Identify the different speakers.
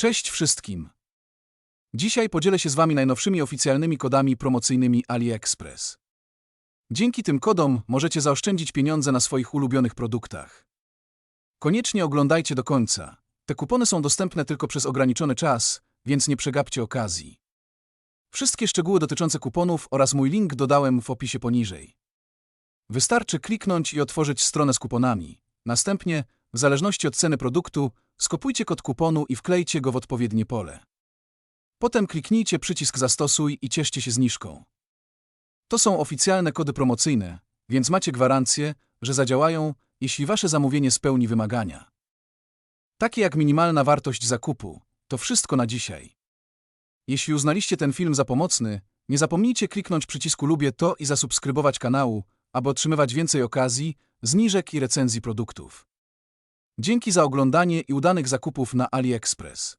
Speaker 1: Cześć wszystkim! Dzisiaj podzielę się z Wami najnowszymi oficjalnymi kodami promocyjnymi AliExpress. Dzięki tym kodom możecie zaoszczędzić pieniądze na swoich ulubionych produktach. Koniecznie oglądajcie do końca. Te kupony są dostępne tylko przez ograniczony czas, więc nie przegapcie okazji. Wszystkie szczegóły dotyczące kuponów oraz mój link dodałem w opisie poniżej. Wystarczy kliknąć i otworzyć stronę z kuponami. Następnie, w zależności od ceny produktu, skopujcie kod kuponu i wklejcie go w odpowiednie pole. Potem kliknijcie przycisk Zastosuj i cieszcie się zniżką. To są oficjalne kody promocyjne, więc macie gwarancję, że zadziałają, jeśli Wasze zamówienie spełni wymagania. Takie jak minimalna wartość zakupu. To wszystko na dzisiaj. Jeśli uznaliście ten film za pomocny, nie zapomnijcie kliknąć przycisku Lubię to i zasubskrybować kanału, aby otrzymywać więcej okazji, zniżek i recenzji produktów. Dzięki za oglądanie i udanych zakupów na AliExpress.